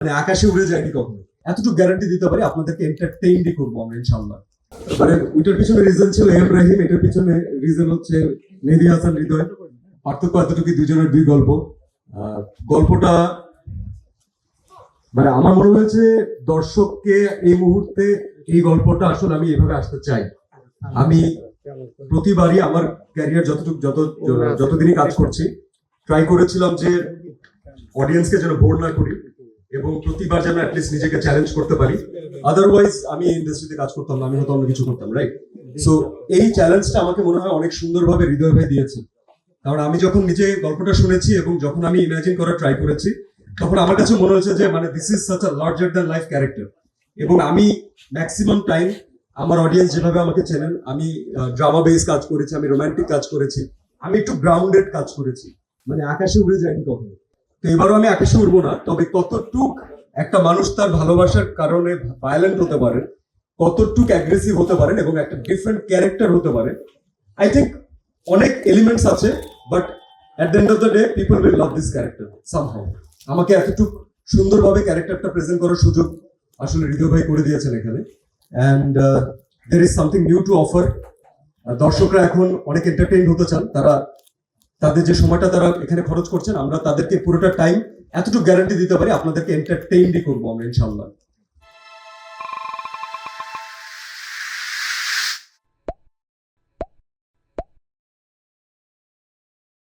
মানে আকাশে উড়ে যায়নি কখনো, এতটুকু গ্যারান্টি দিতে পারি আপনাদেরকে এন্টারটেইনই করবো আমরা ইনশাল্লাহ। মানে ওইটার পিছনে রিজন ছিল এম রাহিম, এটার পিছনে রিজন হচ্ছে মেহেদী হাসান হৃদয়। পার্থক্য এতটুকু, দুজনের দুই গল্প। গল্পটা মানে আমার মনে হয়েছে দর্শককে এই মুহূর্তে এই গল্পটা আসলে আমি এভাবে আসতে চাই। আমি প্রতিবারই আমার ক্যারিয়ার যতদিনই কাজ করছি ট্রাই করেছিলাম যে অডিয়েন্সকে যেন বোর না করি এবং প্রতিবার যেন অ্যাটলিস্ট নিজেকে চ্যালেঞ্জ করতে পারি। আদারওয়াইজ আমি ইন্ডাস্ট্রিতে কাজ করতাম না, আমি হয়তো অন্য কিছু করতাম, রাইট? সো এই চ্যালেঞ্জটা আমাকে মনে হয় অনেক সুন্দরভাবে হৃদয় ভাই দিয়েছে। কারণ আমি যখন নিজে গল্পটা শুনেছি এবং যখন আমি ইমাজিন করার ট্রাই করেছি, তখন আমার কাছে মনে হয়েছে যে মানে this is such a larger than life character. এবং আমি ম্যাক্সিমাম টাইম আমার অডিয়েন্স যেভাবে আমাকে চেনেন, আমি ড্রামা বেস কাজ করেছি, আমি রোমান্টিক কাজ করেছি, আমি একটু গ্রাউন্ডেড কাজ করেছি, মানে আকাশে উড়ে যায়নি কখনো। তো এবারও আমি আকাশে উড়বো না, তবে কতটুক একটা মানুষ তার ভালোবাসার কারণে ভায়োলেন্ট হতে পারে, কতটুক অ্যাগ্রেসিভ হতে পারেন এবং একটা ডিফারেন্ট ক্যারেক্টার হতে পারে, আই থিঙ্ক অনেক এলিমেন্টস আছে, but at the end of the day people will love this character somehow. আমাকে এতটুকু সুন্দরভাবে ক্যারেক্টারটা প্রেজেন্ট করার সুযোগ আসলে হৃদয় ভাই করে দিয়েছেন এখানে। And there is something new to offer. দর্শকরা এখন অনেক এন্টারটেইন হতে চান, তারা তাদের যে সময়টা তারা এখানে খরচ করছেন, আমরা তাদেরকে পুরোটা টাইম এতটুকু গ্যারান্টি দিতে পারি আপনাদেরকে এন্টারটেইনই করবো আমরা ইনশাল্লাহ।